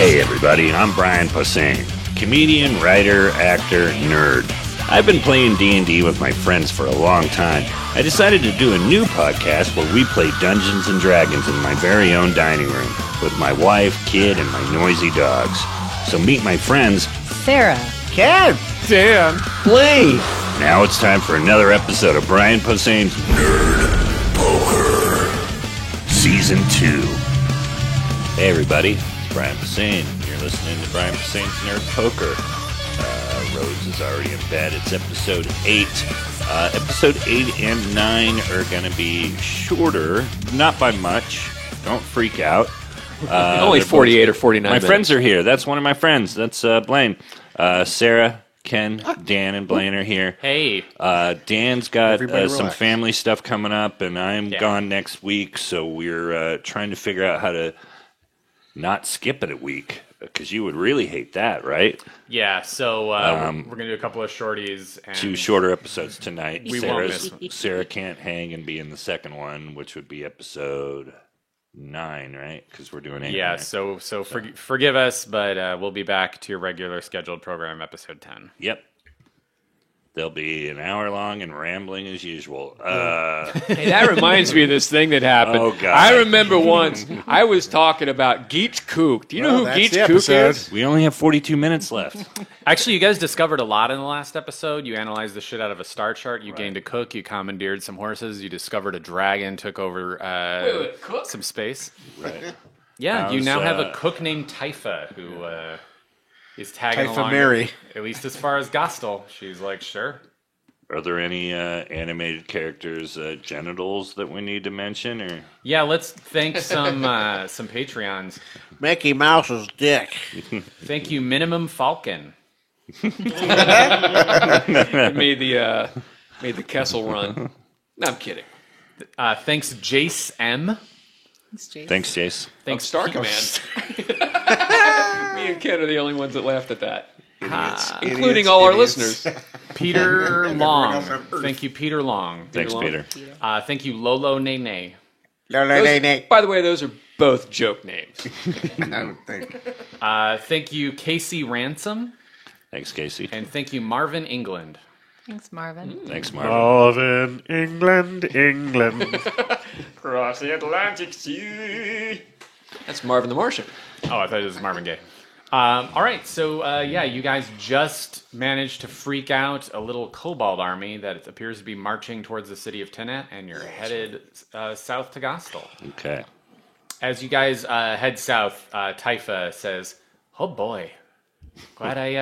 Hey everybody, I'm Brian Posehn, comedian, writer, actor, nerd. I've been playing D&D with my friends for a long time. I decided to do a new podcast where we play Dungeons & Dragons in my very own dining room with my wife, kid, and my noisy dogs. So meet my friends, Sarah, Ken, Dan, Blaine. Now it's time for another episode of Brian Posehn's Nerd Poker, Season 2. Hey everybody, it's Brian Posehn. You're listening to Brian Posehn's Nerd Poker. Rhodes is already in bed. It's episode 8. Episode 8 and 9 are going to be shorter, not by much. Don't freak out. only 48 or 49 minutes. My friends are here. That's one of my friends. That's Blaine. Sarah, Ken, Dan, and Blaine are here. Hey. Dan's got some relax. family stuff coming up, and I'm gone next week, so we're trying to figure out how to not skip it a week, because you would really hate that, right? Yeah, so we're going to do a couple of shorties. And 2 shorter episodes tonight. We won't miss Sarah can't hang and be in the second one, which would be episode 9, right? Because we're doing 8. Yeah, so forgive us, but we'll be back to your regular scheduled program, episode 10. Yep. They'll be an hour long and rambling as usual. Hey, that reminds me of this thing that happened. Oh, God. I remember once I was talking about Geach Kook. Do you know who that's Geach the Kook episode. is? We only have 42 minutes left. Actually, you guys discovered a lot in the last episode. You analyzed the shit out of a star chart. You gained a cook. You commandeered some horses. You discovered a dragon. Took over Wait, cook? some space. Right. Yeah, you How's, now have a cook named Typha who is tagging Typha along. Mary. At least as far as Gostel. She's like, sure. Are there any animated characters' genitals that we need to mention? Or Yeah, let's thank some Patreons. Mickey Mouse's dick. Thank you, Minimum Falcon. Made the Kessel run. No, I'm kidding. Thanks, Jace M. Thanks, Jace. Thanks, Star Command. Me and Ken are the only ones that laughed at that. Including all our listeners. Peter Long. else on Earth. Thank you, Peter Long. Thanks, Long. Peter. Thank you, Lolo Nene. By the way, those are both joke names. I don't think. Thank you, Casey Ransom. Thanks, Casey. And thank you, Marvin England. Thanks, Marvin. Thanks, Marvin. Marvin, England. Across the Atlantic Sea. That's Marvin the Martian. Oh, I thought it was Marvin Gaye. All right, so you guys just managed to freak out a little kobold army that appears to be marching towards the city of Tenat, and you're headed south to Gostel. Okay. As you guys head south, Typha says, "Oh boy, glad I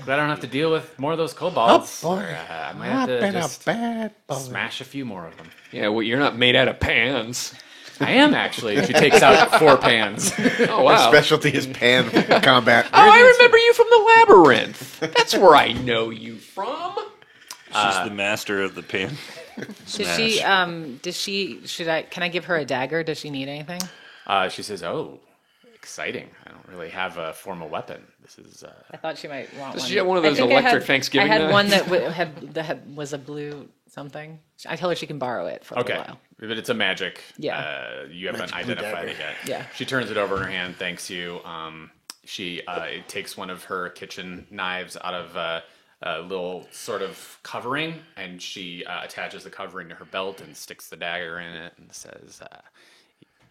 don't have to deal with more of those kobolds. Oh, boy. I might have to just smash a few more of them." Yeah, well, you're not made out of pans. I am actually. She takes out 4 pans. Oh, wow. Specialty is pan combat. Oh, I remember you from the Labyrinth. That's where I know you from. She's the master of the pan. Can I give her a dagger? Does she need anything? She says, "Oh, exciting! I don't really have a formal weapon. This is." I thought she might want Does one. she have one of I those think electric Thanksgiving I had knives? one that was a blue something. I tell her she can borrow it for a Okay, while. but it's a magic. Yeah. You haven't identified it yet. Yeah. She turns it over in her hand, thanks you. She takes one of her kitchen knives out of a little sort of covering, and she attaches the covering to her belt and sticks the dagger in it and says,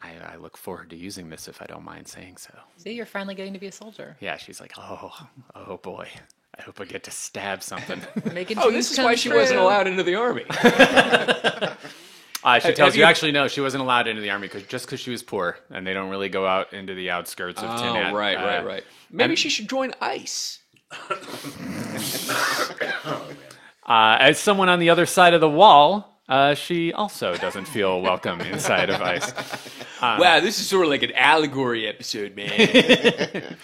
I look forward to using this if I don't mind saying so. See, you're finally getting to be a soldier. Yeah, she's like, oh boy. I hope I get to stab something. Making Oh, this dreams is come why she true. wasn't allowed into the army. She tells have you, you- actually, no, she wasn't allowed into the army because she was poor, and they don't really go out into the outskirts of Tinat. Oh, right. Maybe she should join ICE. As someone on the other side of the wall, she also doesn't feel welcome inside of ICE. Wow, this is sort of like an allegory episode, man.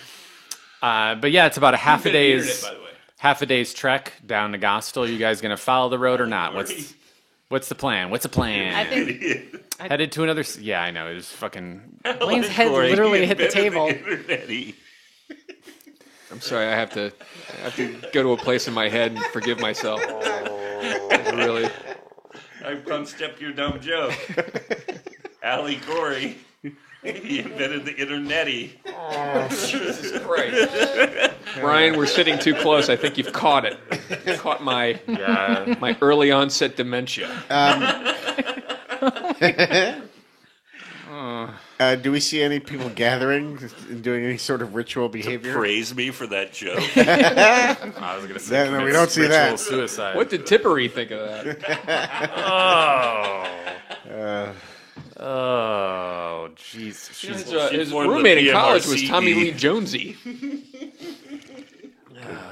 But yeah, it's about a half a Invented the day's internet, by the way. half a day's trek down to Gostel. You guys gonna follow the road or not? What's the plan? What's the plan? I think Headed to another. Yeah, I know. It was fucking. Blaine's head literally hit the table. I'm sorry, I have to go to a place in my head and forgive myself. Really. I punched up your dumb joke. Allie Corey. He invented the internety. Jesus Christ. Brian, we're sitting too close. I think you've caught it. Caught my early onset dementia. Do we see any people gathering and doing any sort of ritual behavior? Praise me for that joke. I was going to say, No, we don't see ritual that. Suicide. What did Tippery think of that? Oh, jeez. His formed the roommate in college was PMRCE. Tommy Lee Jonesy.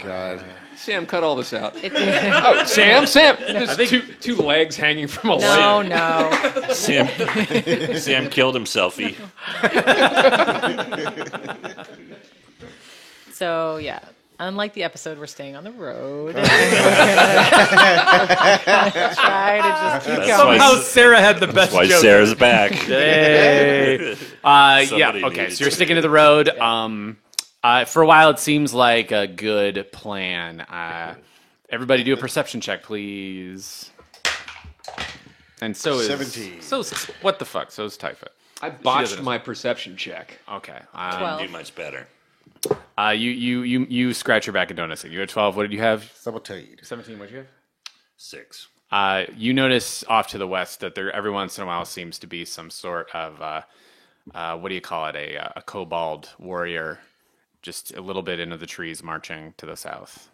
God. Sam, cut all this out. It's, Sam, there's two legs hanging from a no, leg. no. Sam killed himself. So yeah, unlike the episode, we're staying on the road. Try to just keep That's going. why- Somehow Sarah had the best Why joke. Sarah's back. Hey. Yeah, Somebody okay, needed so you're to. sticking to the road. For a while, it seems like a good plan. Everybody do a perception check, please. And so is... 17. What the fuck? So is Typha. I botched doesn't- my perception check. Okay. Well, Do much better. You scratch your back and don't notice it. You had 12. What did you have? Sabotage. 17. What did you have? 6. You notice off to the west that there every once in a while seems to be some sort of what do you call it? A kobold warrior, just a little bit into the trees, marching to the south.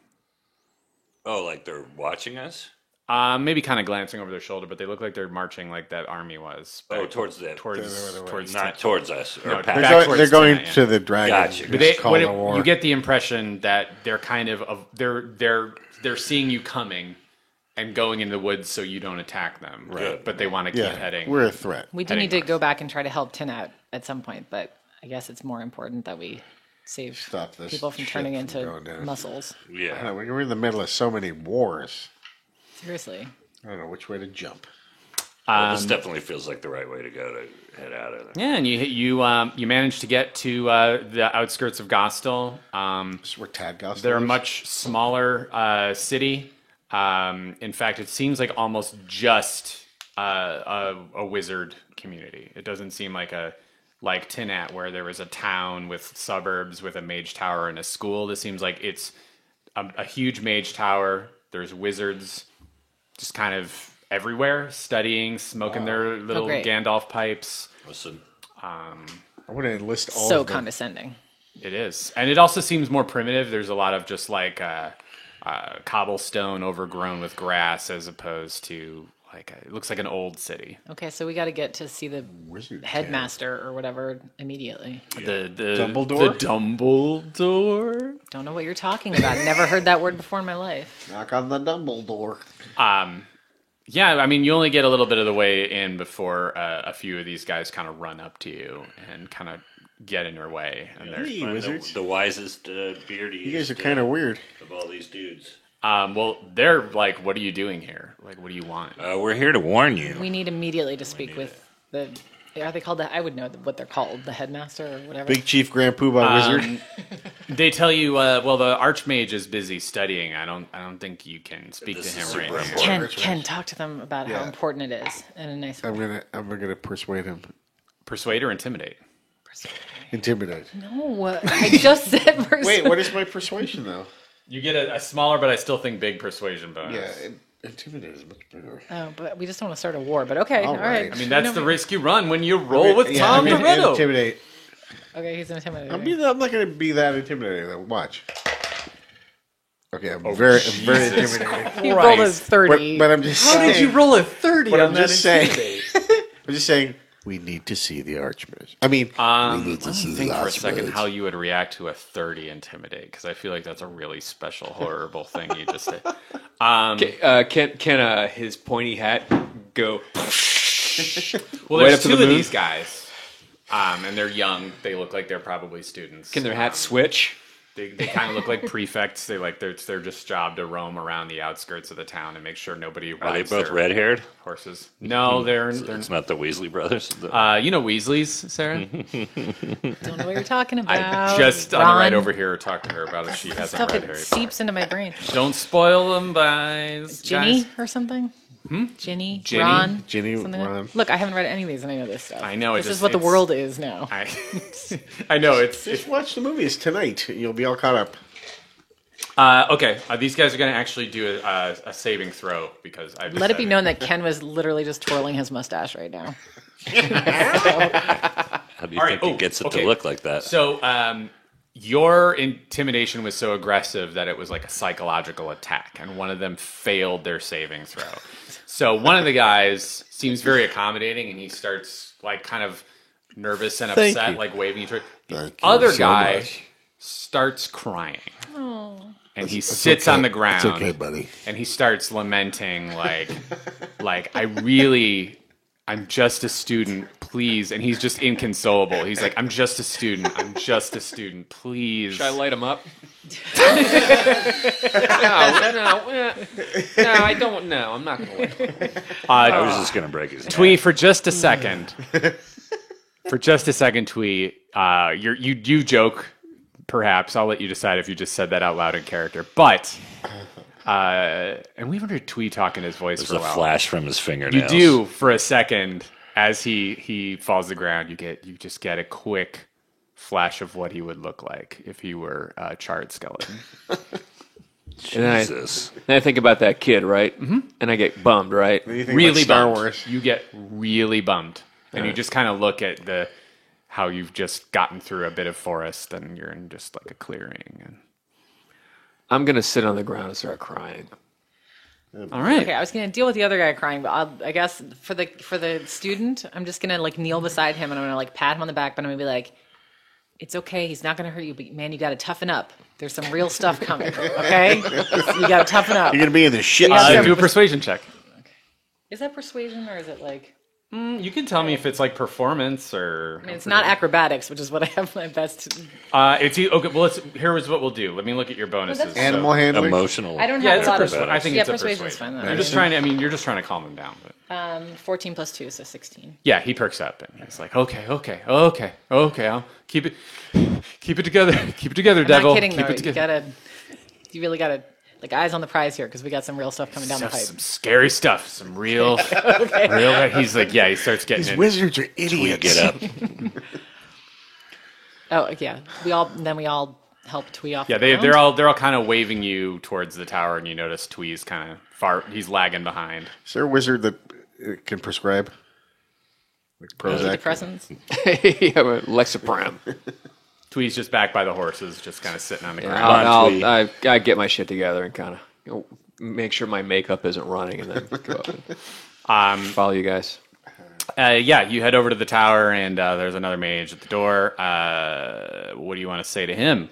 Oh, like they're watching us? Maybe kind of glancing over their shoulder, but they look like they're marching like that army was. Oh, back towards them. towards Not towards us. Or No, back. They're, back going, towards they're going tonight, yeah. to the dragon. Gotcha. It's But they, called a war. you get the impression that they're kind of they're seeing you coming and going into the woods so you don't attack them. Right. But they want to keep yeah, heading. we're a threat. we do heading need to north. go back and try to help Tin out at some point, but I guess it's more important that we save Stop this people from shit turning from into going down. muscles. Yeah. We're in the middle of so many wars. Seriously. I don't know which way to jump. Well, this definitely feels like the right way to go to head out of there. Yeah, and you manage to get to the outskirts of Gostel. This is where Tad Goss They're a lives. much smaller city. In fact, it seems like almost just a wizard community. It doesn't seem like Tinat, where there was a town with suburbs with a mage tower and a school. This seems like it's a huge mage tower. There's wizards just kind of everywhere, studying, smoking their little great. Gandalf pipes. Listen, I want to enlist all So of them. condescending. It is, and it also seems more primitive. There's a lot of just like cobblestone overgrown with grass, as opposed to it looks like an old city. Okay, so we got to get to see the Wizard headmaster or whatever immediately. The Dumbledore? The Dumbledore. Don't know what you're talking about. Never heard that word before in my life. Knock on the Dumbledore. Yeah, I mean, you only get a little bit of the way in before a few of these guys kind of run up to you and kind of get in your way. And they're Hey, find wizards. the wisest, beardiest You guys are kind of weird. of all these dudes. well, they're like, "What are you doing here? Like, what do you want?" We're here to warn you. We need immediately to speak with the. Are they called? I would know what they're called. The headmaster or whatever. Big Chief Grand Poobah Wizard. They tell you, well, the Archmage is busy studying. I don't think you can speak This to is him right super now. important. Ken, talk to them about how Yeah. important it is in a nice way. I'm gonna persuade him. Persuade or intimidate? Intimidate. No, I just said. Wait, what is my persuasion though? You get a smaller, but I still think big persuasion bonus. Yeah, intimidate is much bigger. Oh, but we just don't want to start a war. But okay, all right. right. I mean, that's the risk you run when you roll with Tom I'm gonna Dorito. Intimidate. Okay, he's intimidating. I'm not gonna be that intimidating though. Watch. Okay, I'm very intimidating. He rolled a 30. But I'm just How saying. did you roll a 30 But on I'm that just saying. intimidate? I'm just saying. We need to see the Archmage. I mean, we need to see Think the for a second Archmage. how you would react to a 30 intimidate, because I feel like that's a really special, horrible thing you just did. Can his pointy hat go? Well, Right there's up to two the of moon? these guys, and they're young. They look like they're probably students. Can their hat switch? They kind of look like prefects. They it's their just job to roam around the outskirts of the town and make sure nobody Are they rides both their red-haired? horses. No, they're It's not the Weasley brothers. you know Weasleys, Sarah. Don't know what you're talking about. I just on the Ron. right over here talked to her about it. She hasn't Stuff red it hair. seeps into my brain. Don't spoil them, guys. Ginny or something. Ginny, Ginny? Ron, Ginny, something like- Ron. Look, I haven't read any of these, and I know this stuff. I know, This it's is what the it's- world is now. I know it's Just watch the movies tonight. You'll be all caught up. okay. These guys are going to actually do a saving throw because I've Let it be decided- known that Ken was literally just twirling his mustache right now. How do you All think right. he gets it Okay. to look like that? So, your intimidation was so aggressive that it was like a psychological attack, and one of them failed their saving throw. So, one of the guys seems very accommodating, and he starts like kind of nervous and Thank upset, you. like waving you through. The Thank you other so guy much. starts crying. And he sits on the ground. It's okay, buddy. And he starts lamenting like I'm just a student, please. And he's just inconsolable. He's like, I'm just a student, please. Should I light him up? No, I don't know. I'm not going to light him up. I was just going to break his neck. Twee, for just a second. Twee, you joke, perhaps. I'll let you decide if you just said that out loud in character. But, and we haven't heard Twee talk in his voice There's for a a while. flash from his You fingernails. do for a second as he falls to the ground. You just get a quick flash of what he would look like if he were a charred skeleton. Jesus. And I think about that kid, right? Mm-hmm. And I get bummed, right? What do you think Really about Star bummed. Wars? You get really bummed, and you just kind of look at how you've just gotten through a bit of forest, and you're in just like a clearing. And I'm going to sit on the ground and start crying. all right, Okay, I was gonna deal with the other guy crying, but I guess for the student, I'm just gonna like kneel beside him and I'm gonna like pat him on the back, but I'm gonna be like, "It's okay, he's not gonna hurt you, but man, you gotta toughen up. There's some real stuff coming, okay? You gotta toughen up." You're gonna be in the shit. Yeah, suit. do a persuasion check. Is that persuasion or is it like? You can tell me if it's like performance or. I mean, it's not acrobatics, which is what I have my best. Okay. Well, here's what we'll do. Let me look at your bonuses. Animal handling. Emotional. I don't Yeah, have it's a a lot of. persuasion. I think Yeah, it's a persuasion's persuasion. fine. I'm just trying to. I mean, you're just trying to calm him down. But 14 plus 2, so 16. yeah, he perks up and he's like, okay. I'll keep it together. Keep it together, I'm devil. not kidding Keep though. it together. You really gotta like eyes on the prize here because we got some real stuff coming down the pipe. Some scary stuff. Some real. He's like, yeah. He starts getting These in. wizards are idiots. Get up. Oh yeah, we all help Twee off. Yeah, the they're ground. all kind of waving you towards the tower, and you notice Twee's kind of far. He's lagging behind. Is there a wizard that can prescribe? Like Prozac? antidepressants. Yeah, but Lexapram. Twee's just back by the horses, just kind of sitting on the ground. on, Twee. I get my shit together and kind of make sure my makeup isn't running and then go up and follow you guys. Yeah, you head over to the tower, and there's another mage at the door. What do you want to say to him?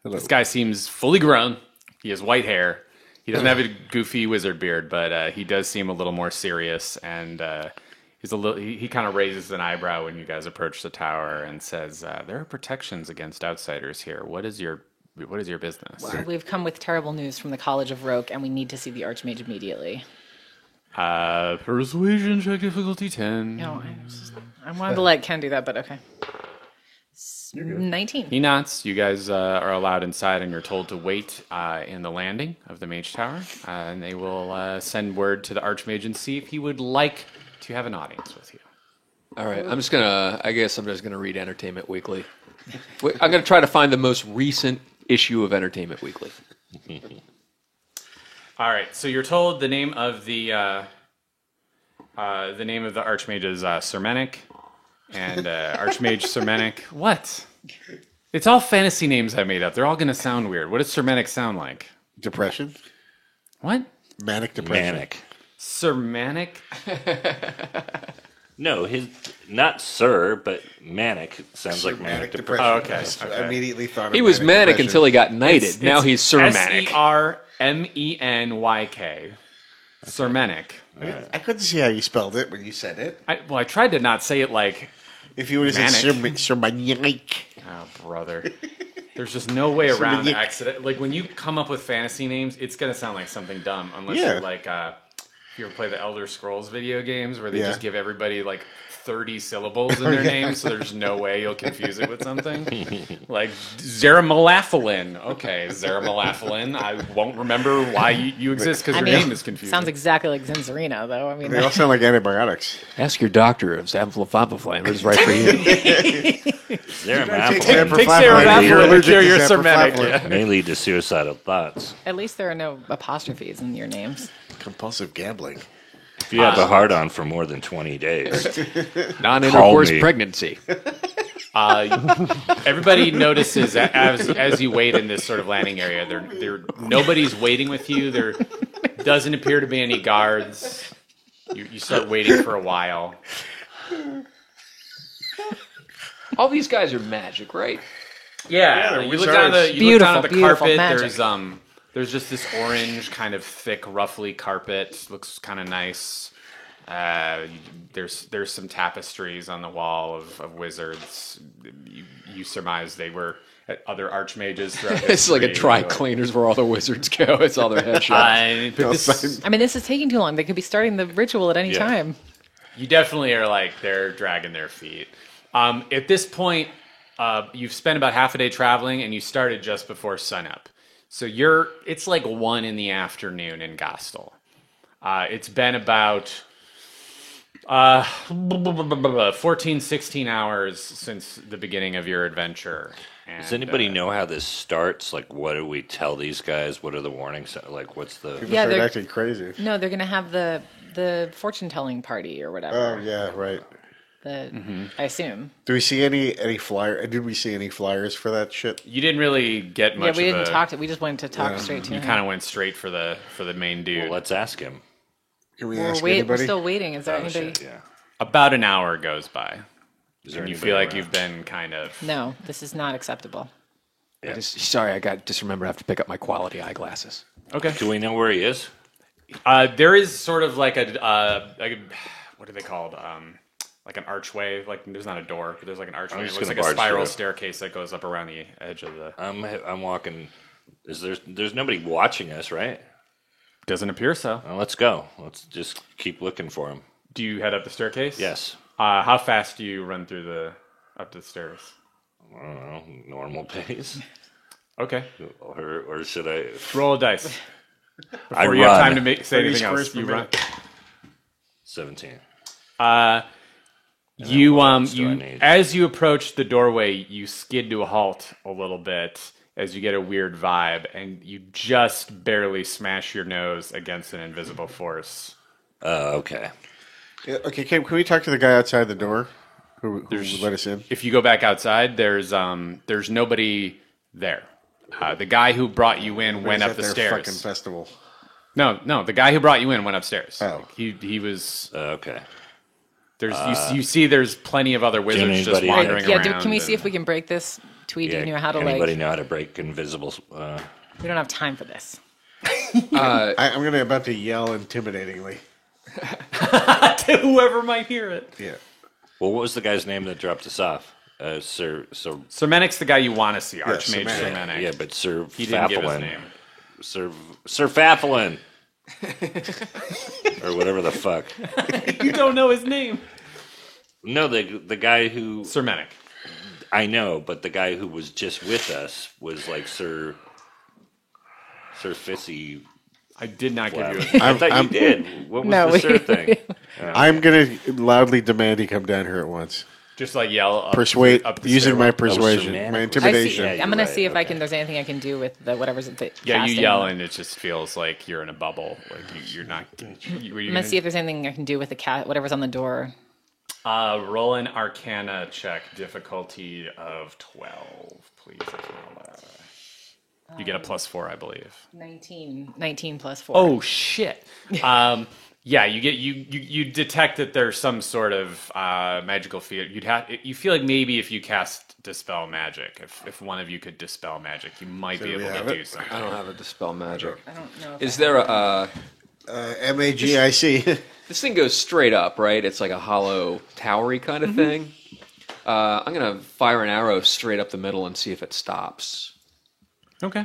Hello. This guy seems fully grown. He has white hair. He doesn't have a goofy wizard beard, but he does seem a little more serious. And he's a little. He kind of raises an eyebrow when you guys approach the tower and says, "There are protections against outsiders here. What is your business?" We've come with terrible news from the College of Roke, and we need to see the Archmage immediately. Persuasion check difficulty 10. No, I wanted to let Ken do that, but okay. 19. He nods. You guys are allowed inside, and you're told to wait in the landing of the Mage Tower, and they will send word to the Archmage and see if he would like to have an audience with you. All right, I guess I'm just gonna read Entertainment Weekly. I'm gonna try to find the most recent issue of Entertainment Weekly. All right. So you're told the name of the Archmage is Sermenic, and Archmage Sermenic. What? It's all fantasy names I made up. They're all going to sound weird. What does Sermenic sound like? Depression? What? Manic depression. Manic. Sermanic? No, his not sir, but manic sounds like manic depression. Oh, okay. I immediately thought of He was manic depression. until he got knighted. Now he's Sermanic. Sermenyk. Sermenic. I couldn't see how you spelled it when you said it. I tried to not say it like, If you would have said Sermanic. oh, brother. There's just no way around the accident. Like, when you come up with fantasy names, it's going to sound like something dumb. Unless Yeah. you're like, If you ever play the Elder Scrolls video games where they Yeah. just give everybody like 30 syllables in their name, so there's no way you'll confuse it with something. Like Zeramalaphalin. Okay, Zeramalaphalin. I won't remember why you exist because your name is confusing. Sounds exactly like Zinzerina, though. I mean, They all sound like antibiotics. Ask your doctor if Zamflafafaflan is right for you. There, Take Zeramalaphalin to cure your Sermenic. may lead to suicidal thoughts. at least there are no apostrophes in your names. Compulsive gambling. If you have a hard on for more than 20 days, Non-intercourse Call me. pregnancy. Everybody notices as you wait in this sort of landing area. Nobody's waiting with you. There doesn't appear to be any guards. You start waiting for a while. All these guys are magic, right? Yeah, they're you look down wizards. you look down at the Beautiful, carpet. magic. There's just this orange, kind of thick, ruffly carpet. Looks kind of nice. There's some tapestries on the wall of wizards. You surmise they were other archmages throughout It's like a history. dry cleaners where all the wizards go. It's all their headshots. But this, I mean, this is taking too long. They could be starting the ritual at any Yeah. time. you definitely are like they're dragging their feet. At this point, you've spent about half a day traveling, and you started just before sunup. So it's like 1 in the afternoon in Gastel. It's been about 14, 16 hours since the beginning of your adventure. And, does anybody know how this starts? Like, what do we tell these guys? What are the warnings? Like, what's the... People Yeah, start they're- acting crazy. No, they're going to have the fortune telling party or Oh, whatever. yeah, right. I assume. Do we see any flyer? Did we see any flyers for that shit? You didn't really get much. Yeah, we didn't of a, talk to. We just wanted to talk straight to You him. kind of went straight for the main dude. Well, let's ask him. Can we We're, ask we're anybody? still waiting. Is there Oh, anybody? shit, yeah. About an hour goes by, Is there and you anybody feel like around? you've been kind of. No, this is not acceptable. Sorry, just remember I have to pick up my quality eyeglasses. Okay. Do we know where he is? There is sort of like what are they called? Like an archway. Like there's not a door, but there's like an archway. It just looks gonna like a barge spiral through. staircase that goes up around the edge of the. I'm walking. There's nobody watching us, right? Doesn't appear so. Well, let's go. Let's just keep looking for him. Do you head up the staircase? Yes. How fast do you run up the stairs? I don't know, normal pace. Okay. Or should I? Roll a dice. I Before you have run. time to say 30 anything squares else, per you run. minute. 17. You what else do I need? as you approach the doorway, you skid to a halt a little bit as you get a weird vibe, and you just barely smash your nose against an invisible force. Okay. Yeah, okay, can we talk to the guy outside the door who let us in? If you go back outside, there's nobody there. The guy who brought you in went Is up that the their stairs. fucking festival. No, the guy who brought you in went upstairs. Oh. He was. Okay. You see, there's plenty of other wizards just anybody- wandering Yeah, around. can we see if and- we can break this? Tweety, do you know how to anybody like? know how to break invisible? We don't have time for this. I'm about to yell intimidatingly. to whoever might hear it. Yeah. Well, what was the guy's name that dropped us off? Sir. Sermenic's the guy you want to see, Archmage Sermenic. Sermenic. Yeah, but Sir He didn't give his Fafalin. name. Sir Fafalin. Or whatever the fuck. You don't know his name. No, the guy who Sermenic. I know, but the guy who was just with us was like Sir Fissy. I did not give Flav. you I thought you did. What was No, the we- Sir thing? I'm going to loudly demand he come down here at once. just like yell up, Persuade, up the using my stairwell. persuasion, man. my I see. intimidation. Yeah, I'm you're gonna right, see if I okay. can. There's anything I can do with the whatever's the Yeah, you casting. yell and it just feels like you're in a bubble. Like you're not. I'm gonna see if there's anything I can do with the cat. Whatever's on the door. Roll an Arcana check, difficulty of 12, please. If you're allowed. You get a +4, I believe. 19 plus 4. Oh shit. Yeah, you detect that there's some sort of magical field. You feel like maybe if you cast dispel magic, if one of you could dispel magic, you might be we able have to it? do something. I don't have a dispel magic. I don't know. Is there a? MAGIC. This thing goes straight up, right? It's like a hollow, towery kind of thing. I'm gonna fire an arrow straight up the middle and see if it stops. Okay.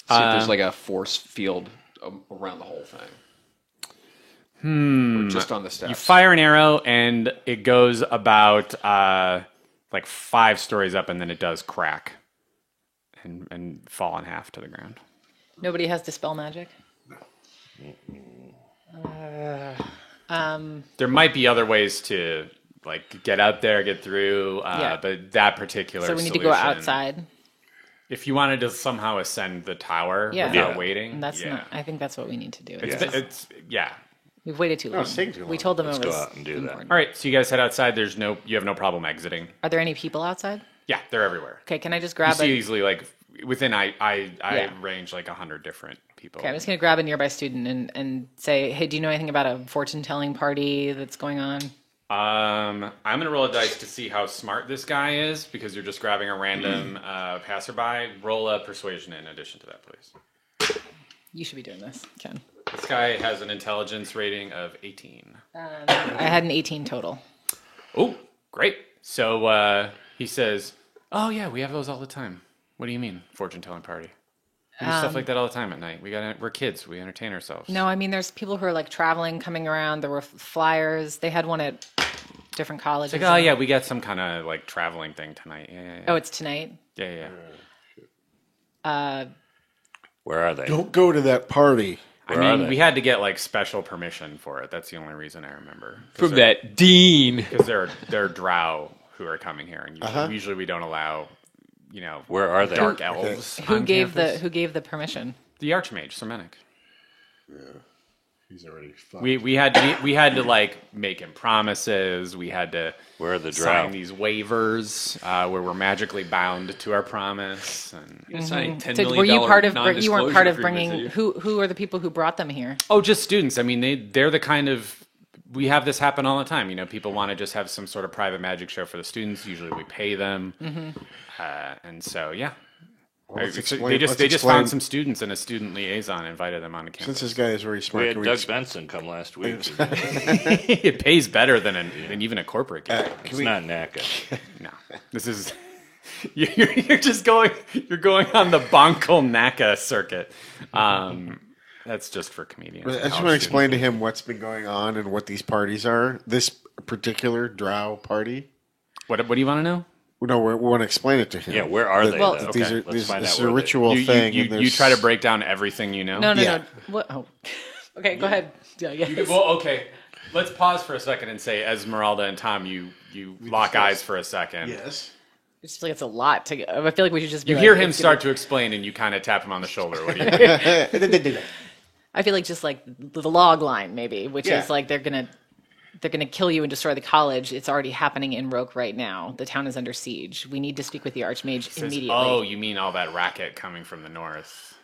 See if there's like a force field around the whole thing. Or just on the steps? You fire an arrow, and it goes about like 5 stories up, and then it does crack and fall in half to the ground. Nobody has dispel magic. There might be other ways to like get out there, get through, but that particular So we need to go solution- outside. If you wanted to somehow ascend the tower Yeah. without Yeah. waiting, And that's not. I think that's what we need to do. it's We've waited too long. it's taking too We long. told them Let's it go was out and do that. important. All right, so you guys head outside. You have no problem exiting. Are there any people outside? Yeah, they're everywhere. Okay, can I just You grab see a? easily like within I Yeah. range like 100 different people. Okay, I'm just gonna grab a nearby student and say, hey, do you know anything about a fortune telling party that's going on? I'm gonna roll a dice to see how smart this guy is because you're just grabbing a random passerby. Roll a persuasion in addition to that, please. You should be doing this, Ken. This guy has an intelligence rating of 18. I had an 18 total. Oh, great. So he says, "Oh yeah, we have those all the time." What do you mean, fortune telling party? We do stuff like that all the time at night. We're kids. We entertain ourselves. No, I mean there's people who are like traveling, coming around. There were flyers. They had one at different colleges. It's like, oh yeah, we got some kind of like traveling thing tonight. Yeah. Oh, it's tonight. Yeah. Where are they? Don't go to that party. I Where are mean, they? we had to get like special permission for it. That's the only reason I remember. From that dean. Because they're drow who are coming here, and usually we don't allow, Where are they? dark elves. Who on gave campus. the permission? The Archmage, Sermenic. He's already fucked. We had to like make him promises. We had to Where are the sign drow? these waivers where we're magically bound to our promise. And Signing $10 So million were you part of? You weren't part of non-disclosure bringing. agreement, Who are the people who brought them here? oh, just students. I mean, they're the kind of. We have this happen all the time. People want to just have some sort of private magic show for the students. Usually, we pay them, and so yeah. let's They explain- just let's found explain- some students and a student liaison invited them onto Since campus. this guy is very We smart, had can Doug we Benson come last week. It pays better than even a corporate gig. It's not NACA. No, this is you're just going on the Bonkle NACA circuit. That's just for comedians. I just want to explain to him what's been going on and what these parties are. This particular drow party. What do you want to know? No, we want to explain it to him. Yeah, where are they? Well, though? These Okay, are, let's these, find this out is a where they- ritual thing. and You there's- try to break down everything you know. No. Yeah. What? Oh. Okay, go ahead. Yeah, yes. Well, okay. Let's pause for a second and say, Esmeralda and Tom, you lock eyes for a second. Yes. I just feel like it's a lot to. I feel like we should just. Be You like, hear him it's start to explain, and you kind of tap him on the shoulder. What do you think? I feel like just like the log line, maybe, which Yeah. is like they're gonna kill you and destroy the college. It's already happening in Roke right now. The town is under siege. We need to speak with the Archmage immediately. Oh, you mean all that racket coming from the north?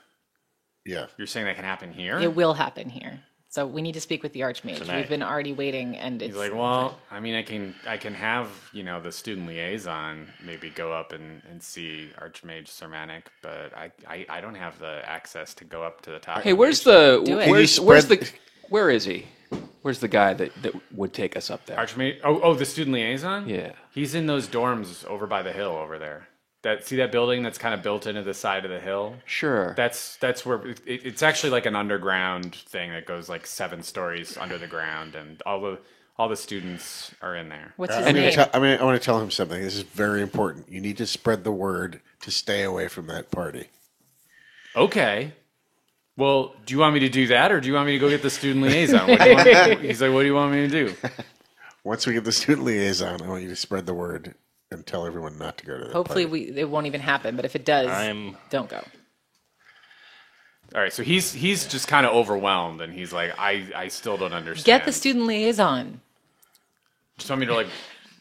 Yeah. You're saying that can happen here? It will happen here. So we need to speak with the Archmage. Tonight. We've been already waiting, and it's He's like, well, I mean, I can have the student liaison maybe go up and see Archmage Sermanic, but I don't have the access to go up to the top. Hey, where's the Do it. where's the where is he? Where's the guy that would take us up there? Archmage? Oh, the student liaison? Yeah. He's in those dorms over by the hill over there. See that building that's kind of built into the side of the hill? Sure. That's where it's actually like an underground thing that goes like 7 stories under the ground, and all the students are in there. what's his I name? want to tell him something. This is very important. You need to spread the word to stay away from that party. Okay. Well, do you want me to do that, or do you want me to go get the student liaison? What do you want? He's like, what do you want me to do? Once we get the student liaison, I want you to spread the word and tell everyone not to go to that Hopefully, party. it won't even happen. But if it does, I'm- don't go. All right, so he's just kind of overwhelmed, and he's like, I still don't understand. Get the student liaison. Just want me to like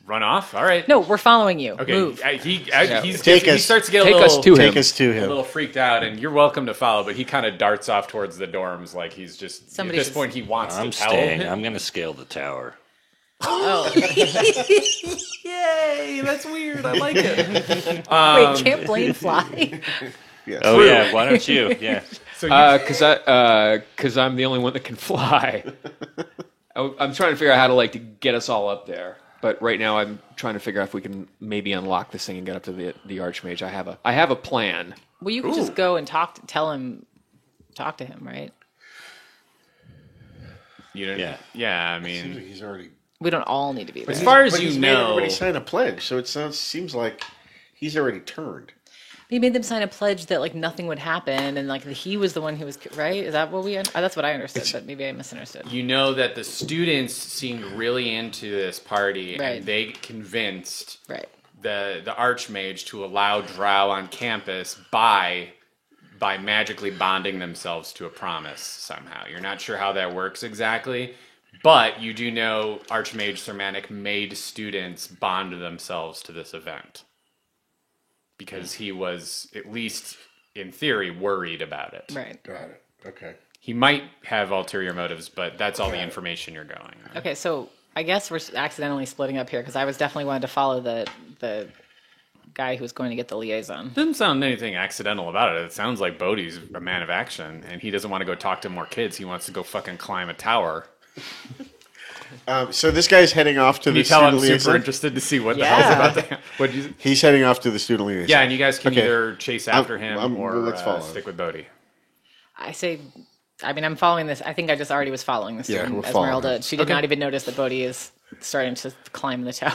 run off? All right. No, we're following you. Okay. Move. He us- starts to get take a little, us to Take him. us to a him. little freaked out, and you're welcome to follow. But he kind of darts off towards the dorms, like he's just Somebody at this should- point he wants I'm to tell staying. him. I'm going to scale the tower. Oh, Yay! That's weird. I like it. wait, can't Blaine fly? Oh, yeah. Why don't you? Yeah. So you, Because I'm the only one that can fly. I'm trying to figure out how to get us all up there. But right now, I'm trying to figure out if we can maybe unlock this thing and get up to the Archmage. I have a plan. Well, you could just go and talk to him, right? You don't. Yeah. Yeah. I Seems mean, like he's already. We don't all need to be there. as far as But you he's made know, everybody sign a pledge, so it seems like he's already turned. He made them sign a pledge that like nothing would happen, and like he was the one who was right. Is that what we? That's what I understood, but maybe I misunderstood. you know that the students seemed really into this party, Right. and they convinced Right. the Archmage to allow Drow on campus by magically bonding themselves to a promise somehow. You're not sure how that works exactly, but you do know Archmage Sermanic made students bond themselves to this event because he was, at least in theory, worried about it. Right. Got it. Okay. He might have ulterior motives, but that's all the information you're going. Okay, so I guess we're accidentally splitting up here because I was definitely wanted to follow the guy who was going to get the liaison. Doesn't sound anything accidental about it. It sounds like Bodhi's a man of action, and he doesn't want to go talk to more kids. He wants to go fucking climb a tower. So this guy's heading off to Can the you tell I'm student super liaison. interested to see what the Yeah. hell's about to happen? What you? He's heading off to the student liaison. Yeah, and you guys can Okay. either chase after him or let's follow. stick with Bodhi. I say, I mean, I'm following this. I think I just already was following this Yeah, student, we're following Esmeralda. her. She did Okay. not even notice that Bodhi is starting to climb the tower,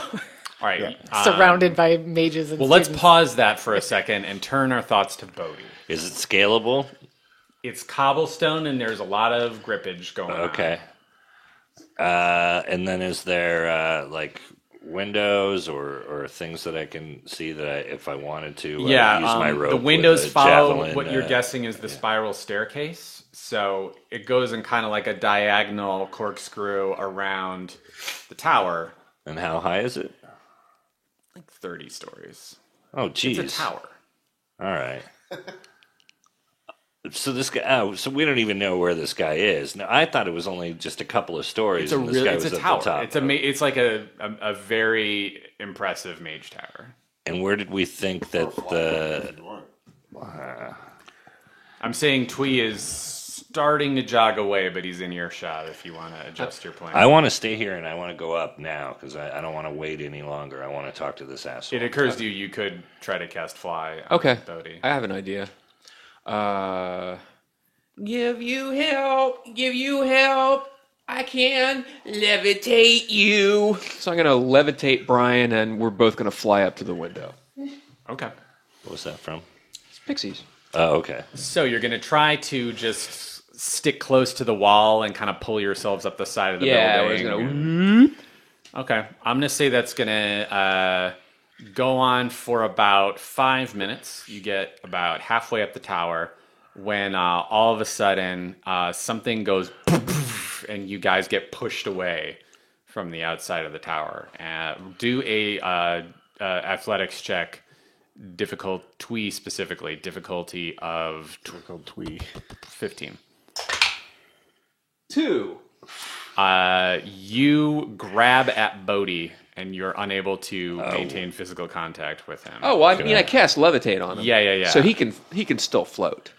All right. Yeah. surrounded by mages and Well, let's students. pause that for a second and turn our thoughts to Bodhi. Is it scalable? It's cobblestone, and there's a lot of grippage going on. Okay. And then is there like windows or things that I can see that if I wanted to use my rope? the with windows a follow javelin, what you're guessing is the spiral staircase. So it goes in kind of like a diagonal corkscrew around the tower, And how high is it? like 30 stories. Oh, geez. It's a tower. All right. So this guy. Oh, so we don't even know where this guy is. Now I thought it was only just a couple of stories. and this guy It's was a at tower. the top. It's like a very impressive mage tower. And where did we think that the? I'm saying Twee is starting to jog away, but he's in earshot if you want to adjust your plan. I want to stay here and I want to go up now because I don't want to wait any longer. I want to talk to this asshole. It occurs to you could try to cast fly on Okay. Bodhi. I have an idea. Give you help. I can levitate you. So I'm going to levitate Brian, and we're both going to fly up to the window. Okay. What was that from? It's pixies. Oh, okay. So you're going to try to just stick close to the wall and kind of pull yourselves up the side of the Yeah, building. we're just going to... Okay. I'm going to say that's going to go on for about 5 minutes. You get about halfway up the tower when all of a sudden something goes and you guys get pushed away from the outside of the tower. Do a athletics check, difficulty specifically, difficulty of Called Twee. 15. 2. You grab at Bodhi and you're unable to maintain physical contact with him. Oh, well, I mean, I cast levitate on him. Yeah. So he can still float.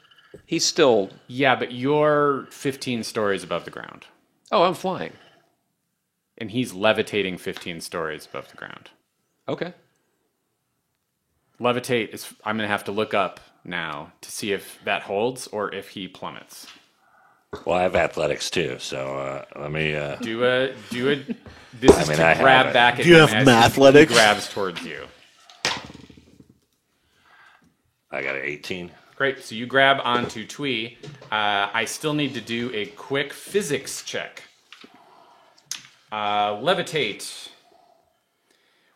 He's still... Yeah, but you're 15 stories above the ground. Oh, I'm flying. And he's levitating 15 stories above the ground. Okay. Levitate is... I'm going to have to look up now to see if that holds or if he plummets. Well, I have athletics too, so let me. Do a... This is mean, to I have grab it. back at Do you him have as mathletics? he grabs towards you. I got an 18. Great. So you grab onto Twee. I still need to do a quick physics check. Levitate.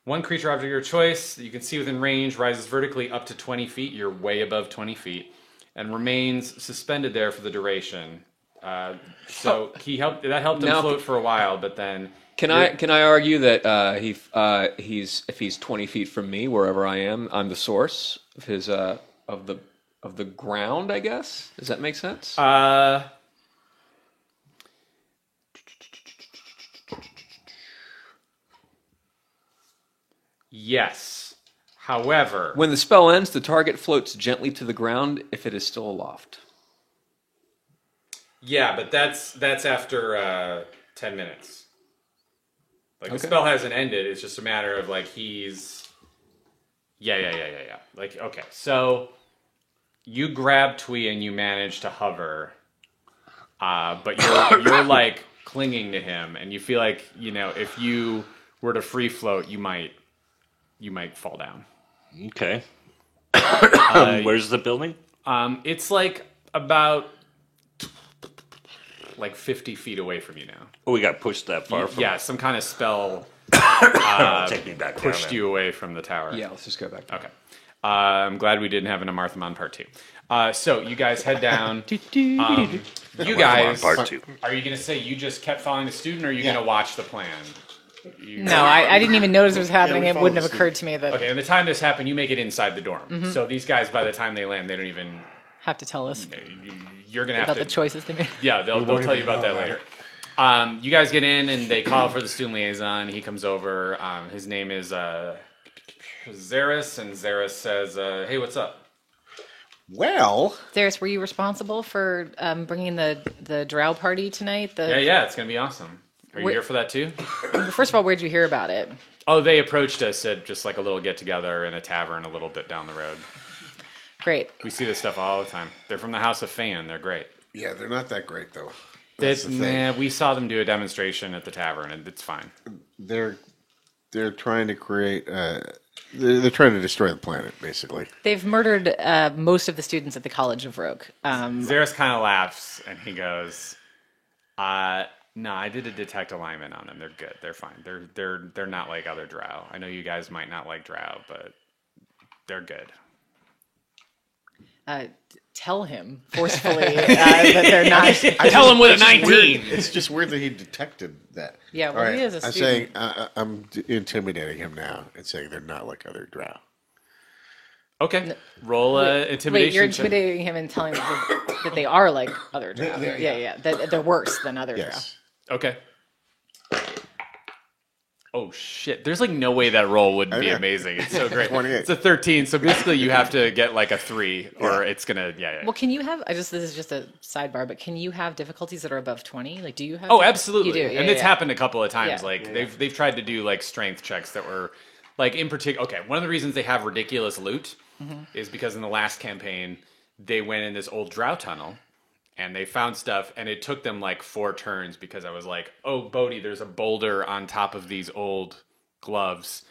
One creature object of your choice that you can see within range rises vertically up to 20 feet. You're way above 20 feet. And remains suspended there for the duration. So that helped him Now- float for a while, but then... Can I argue that if he's 20 feet from me, wherever I am, I'm the source of his of the ground, I guess? Does that make sense? Yes. However... When the spell ends, the target floats gently to the ground if it is still aloft. Yeah, but that's after 10 minutes. Like, the Okay. spell hasn't ended. It's just a matter of, like, he's... Yeah. Like, okay. So, you grab Twee and you manage to hover. But you're like, clinging to him, and you feel like, you know, if you were to free float, you might fall down. Okay. Where's the building? It's like about like 50 feet away from you now. Oh, we got pushed that far from Yeah, some kind of spell Take me back down pushed there. you away from the tower. Yeah, let's just go back. Okay. I'm glad we didn't have an Amarthamon part 2. So you guys head down. You guys, Part 2. are you going to say you just kept following the student, or are you going to watch the plan? No, I didn't even notice it was happening. we It followed wouldn't have the occurred to me that Okay, and the time this happened, you make it inside the dorm. So these guys, by the time they land, they don't even. have to tell us You're going to about have the to. choices they made. Yeah, they'll tell you about that later. You guys get in, and they call for the student liaison. He comes over. His name is Zaris, and Zaris says, "Hey, what's up?" Well, Darius, were you responsible for bringing the drow party tonight? Yeah, it's going to be awesome. Are you Wait- here for that too? First of all, where'd you hear about it? Oh, they approached us at just like a little get together in a tavern a little bit down the road. Great. We see this stuff all the time. They're from the House of Fan. They're great. yeah, they're not that great though. That's the thing. Nah, we saw them do a demonstration at the tavern, and it's fine. They're trying to create. They're trying to destroy the planet, basically. They've murdered most of the students at the College of Rogue. Zaris kind of laughs, and he goes, "No, I did a detect alignment on them. They're good. They're fine. They're not like other drow. I know you guys might not like drow, but they're good." Tell him forcefully that they're not. Tell him with a 19. It's just weird that he detected that. Yeah, well, All right, he is a I'm student. saying I'm intimidating him now and saying they're not like other drow. Okay, roll intimidation. Wait, you're check. intimidating him and telling him that they are like other drow. Yeah. That they're worse than other Yes. Okay. Oh shit! There's like no way that roll wouldn't be Okay. amazing. It's so great. 28. It's a 13, so basically you have to get like a 3, or it's gonna Well, can you have? This is just a sidebar, but can you have difficulties that are above 20? Like, do you have? Oh, absolutely. You do, and it's happened a couple of times. Yeah. Like they've tried to do like strength checks that were like in particular. Okay, one of the reasons they have ridiculous loot is because in the last campaign they went in this old drow tunnel and they found stuff, and it took them like 4 turns because I was like, "Oh, Bodhi, there's a boulder on top of these old gloves."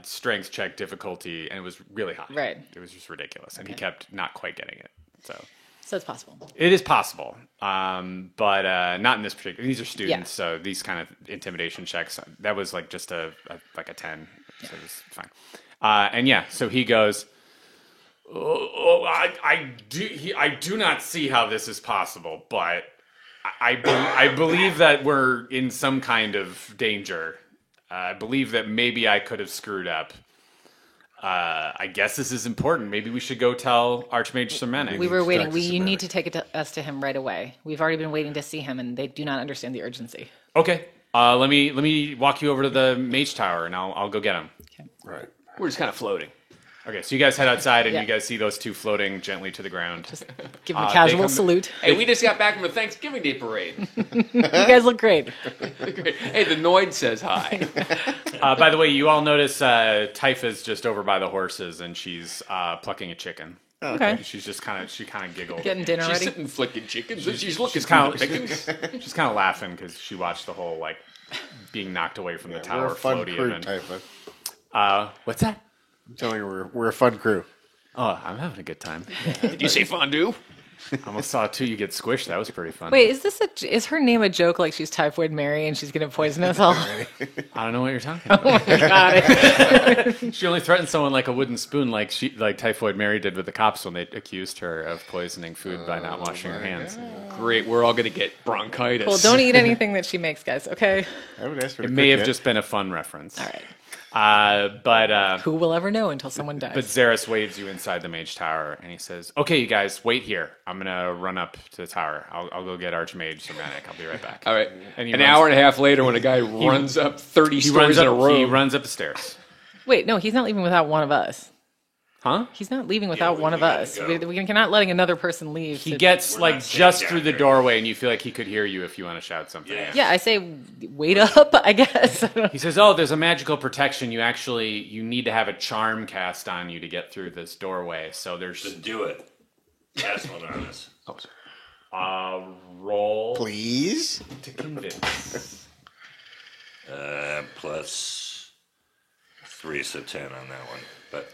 Strength check difficulty, and it was really high. Right. It was just ridiculous, and he kept not quite getting it. So it's possible. It is possible, but not in this particular. These are students, so these kind of intimidation checks. That was like just a 10, so it was fine. And yeah, so he goes, I do not see how this is possible, but I believe that we're in some kind of danger. I believe that maybe I could have screwed up. I guess this is important. Maybe we should go tell Archmage Sermenic. We were waiting. Dr. You need Semitic. to take us to him right away. We've already been waiting to see him, and they do not understand the urgency. Okay. Let me walk you over to the Mage Tower, and I'll go get him. Right. We're just kind of floating. Okay, so you guys head outside, and Yeah. you guys see those two floating gently to the ground. Give him a they casual come- salute. Hey, we just got back from a Thanksgiving Day parade. You guys look great. Hey, the Noid says hi. By the way, you all notice Typha's just over by the horses, and she's plucking a chicken. Okay. She's just kind of giggled. Getting dinner She's ready. sitting flicking chickens, and she's looking She's kind through the pickings. of she's kind of laughing because she watched the whole like being knocked away from the We're tower a fun floaty crew, event. Typha. What's that? I'm telling you, we're a fun crew. Oh, I'm having a good time. Did you say fondue? I almost saw 2 you get squished. That was pretty fun. Wait, is her name a joke? Like she's Typhoid Mary and she's gonna poison us all? I don't know what you're talking about. Got it. She only threatened someone like a wooden spoon, like Typhoid Mary did with the cops when they accused her of poisoning food by not washing her hands. Great, we're all going to get bronchitis. Well, don't eat anything that she makes, guys. Okay. I haven't asked her It to may cook have yet. just been a fun reference. All right. But Who will ever know until someone dies? Zaris waves you inside the Mage Tower, and he says, "Okay, you guys, wait here. I'm gonna run up to the tower. I'll go get Archmage Sermenic. I'll be right back." All right. And he An runs- hour and a half later, when a guy runs up 30 He stories runs in a up. row. He runs up the stairs. Wait, no, he's not leaving without one of us. Huh? He's not leaving without one of us. We cannot letting another person leave. He gets like just through the doorway, and you feel like he could hear you if you want to shout something. Yeah, I say wait up. I guess. He says, "Oh, there's a magical protection. You need to have a charm cast on you to get through this doorway. So there's Just do it. Cast one on us. Roll Please. to convince. Plus 3, so 10 on that one. But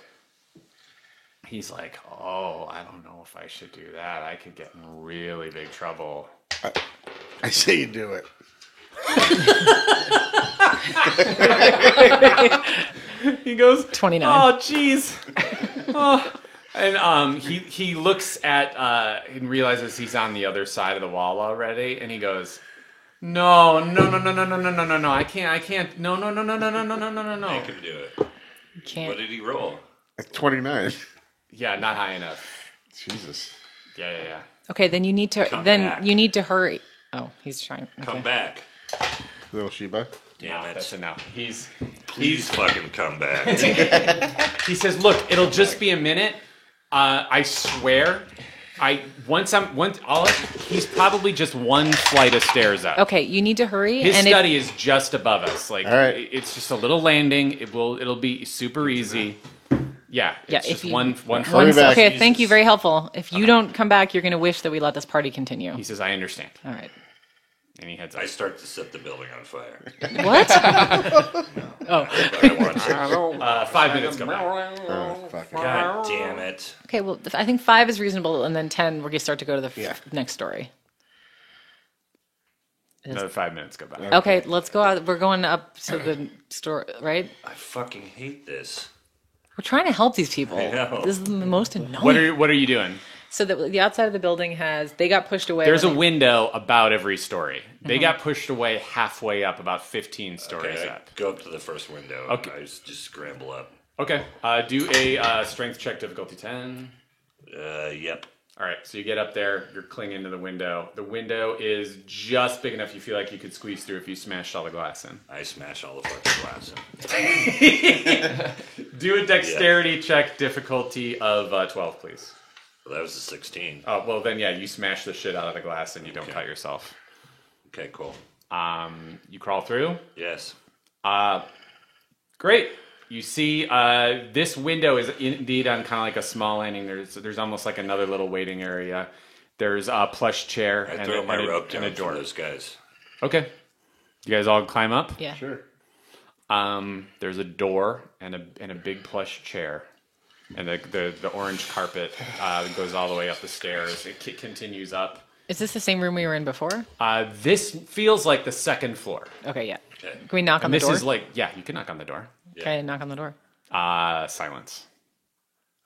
He's like, oh, I don't know if I should do that. I could get in really big trouble. I say you do it. He goes, 29. Oh, jeez. Oh. And he looks at and realizes he's on the other side of the wall already, and he goes, No, I can't, no. I can do it. What Can't. did he roll? At 29. Yeah, not high enough. Jesus. Yeah. Okay, then you need to. Come then back. you need to hurry. Oh, he's trying. Come Okay. back. Little Sheba. Damn it. That's enough. Please fucking come back. He says, "Look, it'll just be a minute. I swear. He's probably just one flight of stairs up. Okay, you need to hurry. His and study is just above us. Like, All right. it's just a little landing. It'll be super easy. Yeah, Yeah, it's if just you- one Hurry flight. back. Okay, thank you. Very helpful. If you don't come back, you're going to wish that we let this party continue. He says, "I understand," All right. and he heads up. I start to set the building on fire. What? But I want to. 5 minutes come back. Oh, fuck. God damn it. Okay, well, I think 5 is reasonable, and then 10, we're going to start to go to the Yeah. next story. Another 5 minutes go by. Okay, let's go out. We're going up to the store, right? I fucking hate this. We're trying to help these people. I know. This is the most annoying. What are you doing? So the outside of the building they got pushed away. There's a when window about every story. They got pushed away halfway up, about 15 stories Okay, I up. go up to the first window. Okay. I just scramble up. Okay, do a strength check, difficulty 10. Yep. All right, so you get up there, you're clinging to the window. The window is just big enough you feel like you could squeeze through if you smashed all the glass in. I smash all the fucking glass in. Do a dexterity check, difficulty of 12, please. Well, that was a 16. Oh, well then, yeah, you smash the shit out of the glass and you don't Okay. cut yourself. Okay, cool. You crawl through. Yes. Great. You see, this window is indeed on kind of like a small landing. There's almost like another little waiting area. There's a plush chair I and, throw my rope and down a for door. those guys. Okay. You guys all climb up. Yeah. Sure. There's a door and a big plush chair, and the orange carpet goes all the way up the stairs. It continues up. Is this the same room we were in before? This feels like the second floor. Okay, yeah. Okay. Can we knock on And the this door? is like, yeah, you can knock on the door. Okay, knock on the door. Silence.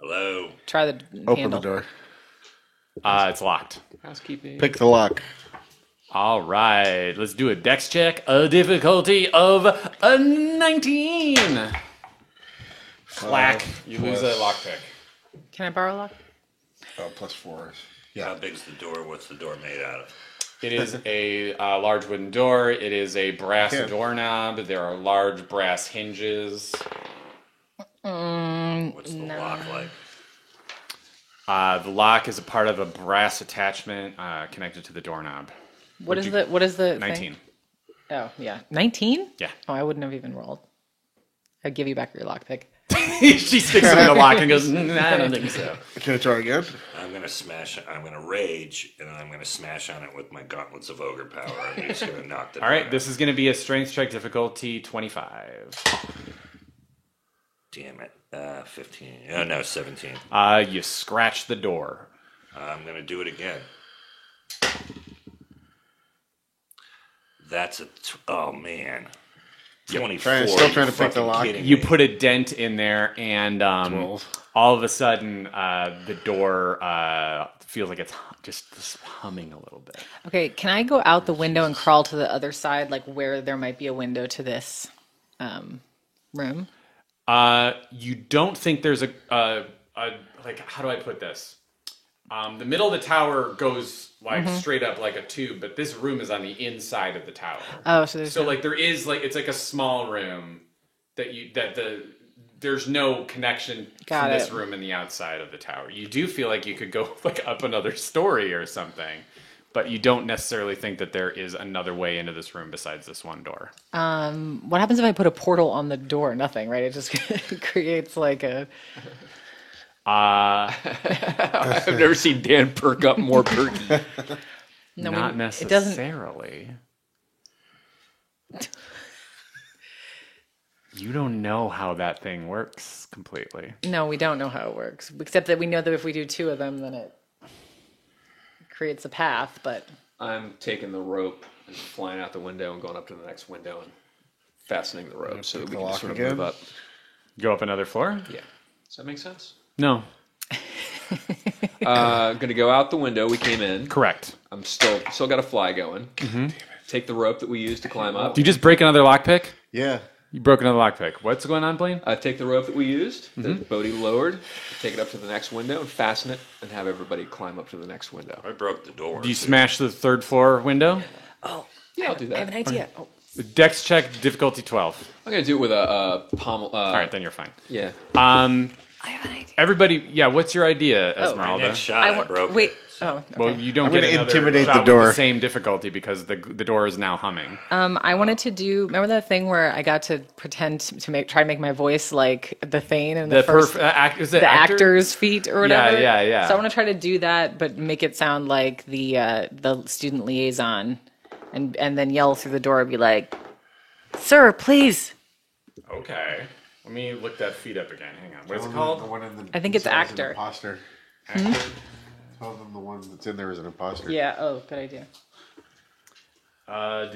Hello. Try the Open handle. the door. It's locked. Housekeeping. Pick the lock. All right, let's do a dex check. A difficulty of a 19. Clack. You lose a lockpick. Can I borrow a lock? Oh, +4. How big's the door? What's the door made out of? It is a large wooden door. It is a brass Yeah. doorknob. There are large brass hinges. What's the lock like? The lock is a part of a brass attachment connected to the doorknob. What is the 19. thing? Oh, yeah. 19? Yeah. Oh, I wouldn't have even rolled. I'd give you back your lockpick. She sticks it in the lock and goes, I don't think so. Can I try again? I'm gonna smash. I'm gonna rage, and then I'm gonna smash on it with my gauntlets of ogre power. I'm just gonna knock the. All right, this is going to be a strength check, difficulty 25. Damn it. 15. Oh no, 17. You scratch the door. I'm gonna do it again. That's oh man. 24. Still trying to You pick the fucking lock. kidding You me? put a dent in there, and 12. all of a sudden, the door feels like it's just humming a little bit. Okay, can I go out the window and crawl to the other side, like where there might be a window to this room? You don't think there's a like, how do I put this? The middle of the tower goes like straight up like a tube, but this room is on the inside of the tower. Oh, so there's So like there is like it's like a small room there's no connection Got from this it. room and the outside of the tower. You do feel like you could go like up another story or something, but you don't necessarily think that there is another way into this room besides this one door. What happens if I put a portal on the door? Nothing, right? It just creates like a. I've never seen Dan perk up more perky. No, Not it doesn't. necessarily. You don't know how that thing works completely. No, we don't know how it works, except that we know that if we do 2 of them, then it creates a path. But I'm taking the rope and flying out the window and going up to the next window and fastening the rope so that we can lock sort of again? move up. Go up another floor? Yeah. Does that make sense? No. Going to go out the window. We came in. Correct. I'm still got a fly going. Take the rope that we used to climb up. Do you just break another lockpick? Yeah. You broke another lockpick. What's going on, Blaine? Take the rope that we used, that Bodie lowered, take it up to the next window and fasten it, and have everybody climb up to the next window. I broke the door. Do you smash the 3rd floor window? Yeah, I'll do I have that. an idea. Oh, Dex check, difficulty 12. I'm going to do it with a pommel. All right, then you're fine. Yeah. Um, I have an idea. everybody, yeah, what's your idea, My Esmeralda? next shot, I broke Wait. it. Oh, okay. Well, you don't I'm get gonna another intimidate shot the with door. the same difficulty because the door is now humming. I wanted to do. Remember that thing where I got to pretend to try to make my voice like the Thane and the first Is it the actor? actor's feet or whatever. yeah. So I want to try to do that, but make it sound like the student liaison, and then yell through the door and be like, "Sir, please." Okay. Let me look that feet up again. Hang on. What is it The called? one in the, I think it's inside is an actor. imposter. Tell them the one that's in there is an imposter. Yeah. Oh, good idea. I'm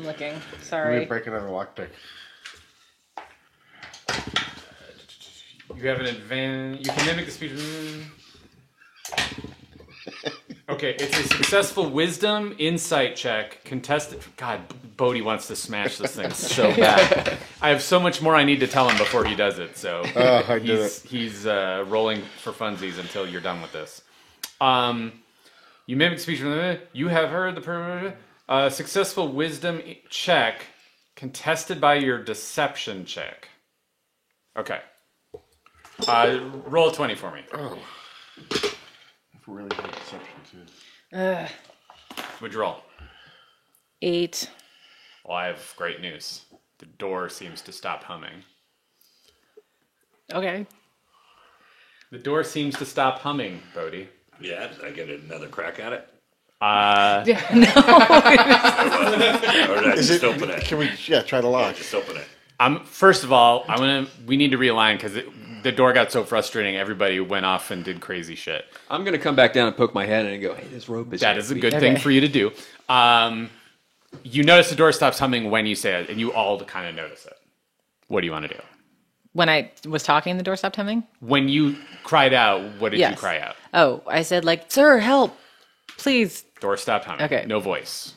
looking. Let me Sorry. break another lockpick. You have an advantage. You can mimic the speech. Okay, it's a successful wisdom insight check. Contested. God, Bodie wants to smash this thing so bad. I have so much more I need to tell him before he does it. So I did it. he's rolling for funsies until you're done with this. You mimic speech. You have heard the successful wisdom check contested by your deception check. Okay. Roll a 20 for me. Really good deception too. What'd you roll? 8. Well, I have great news. The door seems to stop humming. Okay. The door seems to stop humming, Bodie. Yeah, did I get another crack at it? Uh, Or did I just open it? Can we? Yeah, try to lock. Just open it. First of all, we need to realign because the door got so frustrating. Everybody went off and did crazy shit. I'm going to come back down and poke my head in and go, hey, this rope is... That is a good Okay. thing for you to do. You notice the door stops humming when you say it, and you all kind of notice it. What do you want to do? When I was talking, the door stopped humming. When you cried out, what did you Yes. cry out? Oh, I said like, "Sir, help, please." Door stopped humming. Okay. No voice.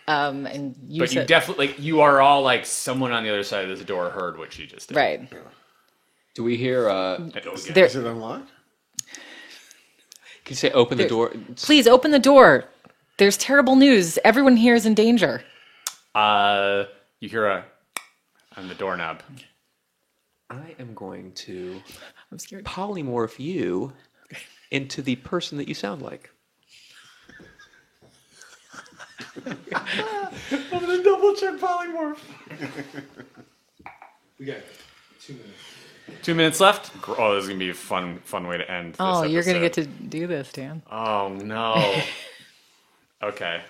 And you But you said definitely, you are all like, someone on the other side of this door heard what she just did. right. Do we hear... Don't get There, Is it unlocked? Can you say open the door? please open the door. There's terrible news. Everyone here is in danger. You hear on the doorknob. I am going to I'm scared. polymorph you into the person that you sound like. I'm gonna double check polymorph. We got 2 minutes. 2 minutes left. Oh, this is gonna be a fun way to end. This Oh, you're gonna get episode. to do this, Dan. Oh no. Okay.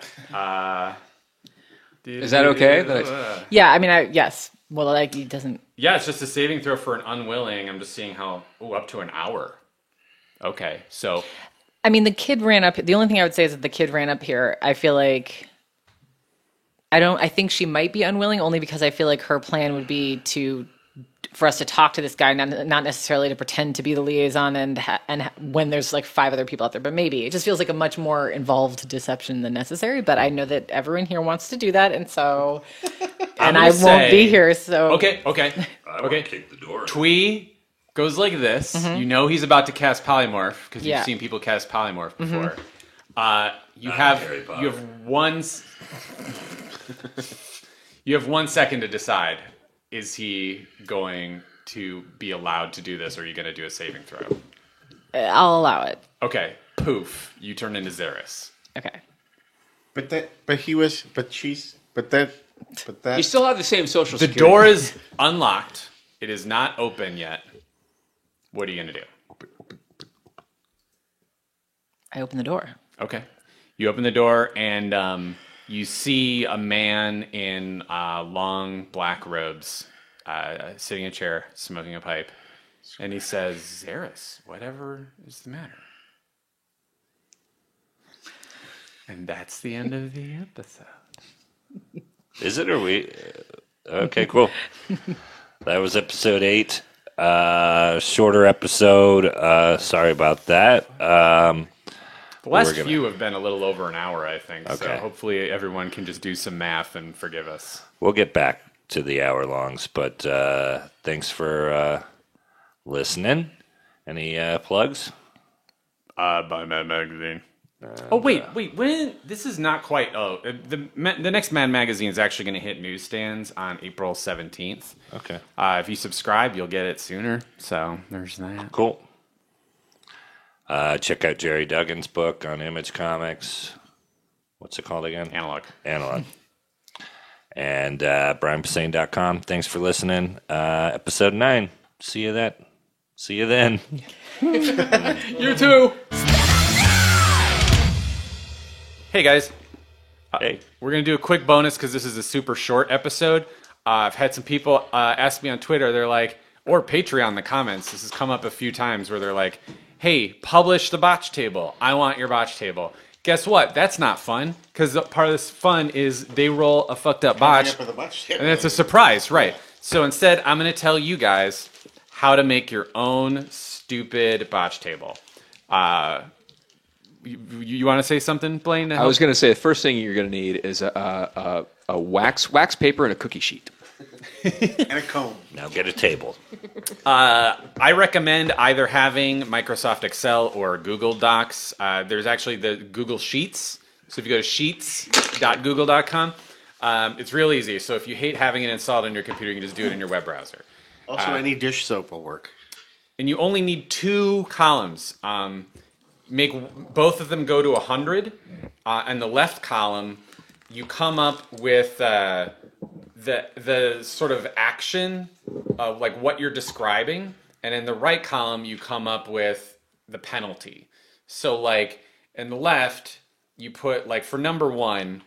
Is that okay? That Yeah, I mean, yes. Well, like he doesn't. Yeah, it's just a saving throw for an unwilling. I'm just seeing how. Oh, up to an hour. Okay, so I mean, the kid ran up. The only thing I would say is that the kid ran up here. I feel like I think she might be unwilling, only because I feel like her plan would be for us to talk to this guy, not necessarily to pretend to be the liaison and when there's like 5 other people out there. But maybe it just feels like a much more involved deception than necessary. But I know that everyone here wants to do that, and so and I won't be here. So okay. I want Okay. to kick the door. Twee goes like this. You know he's about to cast polymorph because Yeah. you've seen people cast polymorph before. You Not have Harry Potter. you have you have 1 second to decide. Is he going to be allowed to do this, or are you going to do a saving throw? I'll allow it. Okay, poof, you turn into Xeris. Okay. But that you still have the same social The security. door is unlocked. It is not open yet. What are you going to do? I open the door. Okay. You open the door and you see a man in long black robes sitting in a chair, smoking a pipe. And he says, Zaris, whatever is the matter? And that's the end of the episode. Is it or we? Okay, cool. That was episode 8. Shorter episode. Sorry about that. The last few have been a little over an hour, I think. So Okay. hopefully everyone can just do some math and forgive us. We'll get back to the hour longs, but thanks for listening. Any plugs? Buy Mad Magazine. Wait. When this is not quite. The next Mad Magazine is actually going to hit newsstands on April 17th. Okay. If you subscribe, you'll get it sooner. So there's that. Cool. Check out Jerry Duggan's book on Image Comics. What's it called again? Analog. And BrianPosehn.com. Thanks for listening. Episode 9. See you then. You too. Hey guys. Hey. We're going to do a quick bonus because this is a super short episode. I've had some people ask me on Twitter, they're like, or Patreon in the comments, this has come up a few times where they're like, hey, publish the botch table. I want your botch table. Guess what? That's not fun because part of this fun is they roll a fucked up botch and it's a surprise, right? So instead, I'm going to tell you guys how to make your own stupid botch table. You want to say something, Blaine? I was going to say the first thing you're going to need is a wax paper and a cookie sheet. And a comb. Now get a table. I recommend either having Microsoft Excel or Google Docs. There's actually the Google Sheets. So if you go to sheets.google.com, it's real easy. So if you hate having it installed on your computer, you can just do it in your web browser. Also, any dish soap will work. And you only need 2 columns. Make both of them go to 100. And the left column, you come up with the sort of action of like what you're describing, and in the right column you come up with the penalty. So like in the left you put, like, for number 1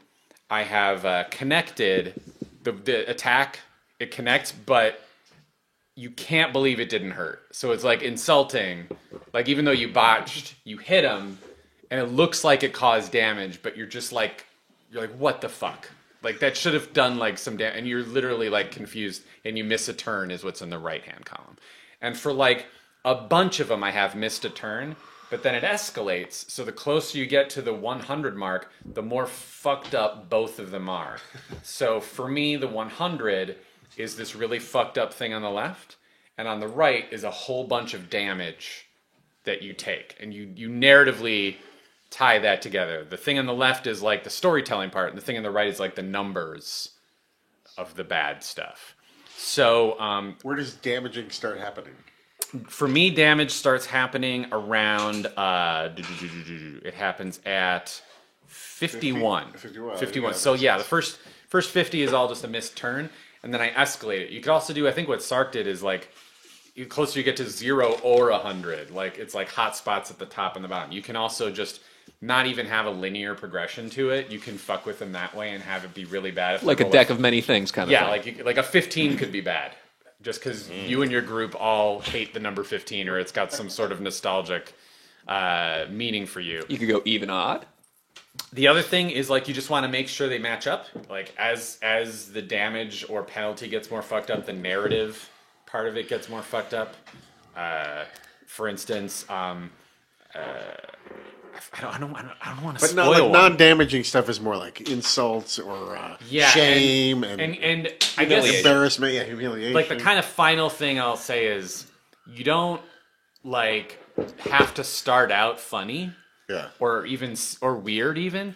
I have connected the attack, it connects, but you can't believe it didn't hurt. So it's like insulting, like even though you botched, you hit him and it looks like it caused damage, but you're like what the fuck? Like, that should have done, like, some damage, and you're literally, like, confused, and you miss a turn is what's in the right-hand column. And for, like, a bunch of them, I have missed a turn, but then it escalates, so the closer you get to the 100 mark, the more fucked up both of them are. So, for me, the 100 is this really fucked up thing on the left, and on the right is a whole bunch of damage that you take. And you narratively tie that together. The thing on the left is like the storytelling part, and the thing on the right is like the numbers of the bad stuff. So Where does damaging start happening? for me, damage starts happening around it happens at 51. 51. So yeah, the first 50 is all just a missed turn, and then I escalate it. You could also do, I think what Sark did is, like, the closer you get to 0 or 100, like, it's like hot spots at the top and the bottom. You can also just not even have a linear progression to it. You can fuck with them that way and have it be really bad. Like a deck of many things kind of thing. Like a 15 could be bad. Just because you and your group all hate the number 15, or it's got some sort of nostalgic meaning for you. You could go even odd. The other thing is, like, you just want to make sure they match up. Like, as the damage or penalty gets more fucked up, the narrative part of it gets more fucked up. For instance, I don't want to But spoil not like one. non-damaging stuff is more like insults or shame and I guess embarrassment, humiliation. like the kind of final thing I'll say is, you don't, like, have to start out funny. Yeah. Or weird even.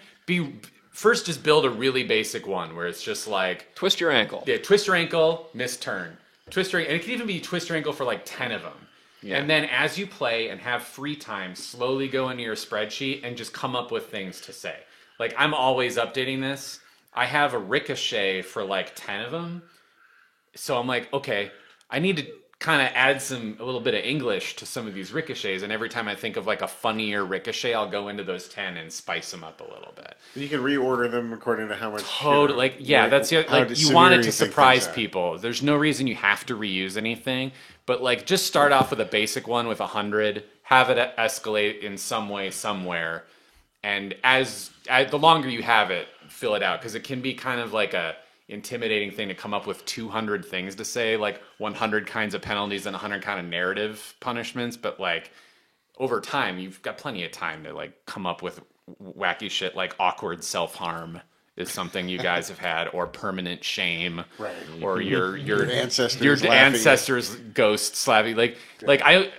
First just build a really basic one where it's just like, Twist your ankle. yeah, twist your ankle, miss turn. Twist your, and it can even be twist your ankle for like 10 of them. Yeah. And then as you play and have free time, slowly go into your spreadsheet and just come up with things to say. Like, I'm always updating this. I have a ricochet for like 10 of them. So I'm like, okay, I need to kind of add a little bit of English to some of these ricochets. And every time I think of like a funnier ricochet, I'll go into those 10 and spice them up a little bit. You can reorder them according to how much. Totally, like yeah, that's the, like you want it to surprise people. There's no reason you have to reuse anything, but like just start off with a basic one with 100, have it escalate in some way somewhere, and as the longer you have it, fill it out, because it can be kind of like a intimidating thing to come up with 200 things to say, like 100 kinds of penalties and 100 kind of narrative punishments, but like over time you've got plenty of time to like come up with wacky shit like awkward self-harm is something you guys have had, or permanent shame, right? Or your ancestors ghost slapping, like I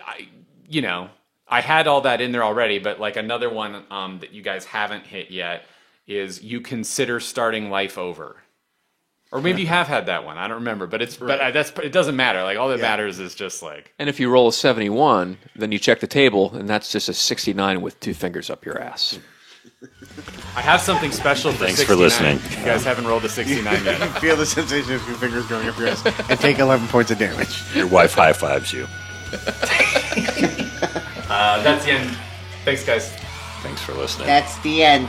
you know, I had all that in there already, but like another one that you guys haven't hit yet is you consider starting life over. Or maybe you have had that one. I don't remember, but it doesn't matter. Like all that matters is just like. And if you roll a 71, then you check the table, and that's just a 69 with 2 fingers up your ass. I have something special for Thanks 69. for listening. You guys haven't rolled a 69 yet. Feel the sensation of 2 fingers going up your ass and take 11 points of damage. Your wife high fives you. That's the end. Thanks, guys. Thanks for listening. That's the end.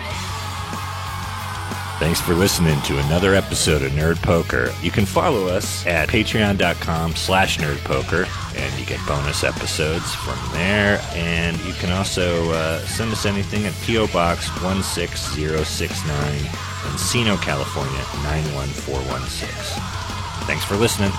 Thanks for listening to another episode of Nerd Poker. You can follow us at patreon.com/nerdpoker, and you get bonus episodes from there. And you can also send us anything at P.O. Box 16069, Encino, California 91416. Thanks for listening.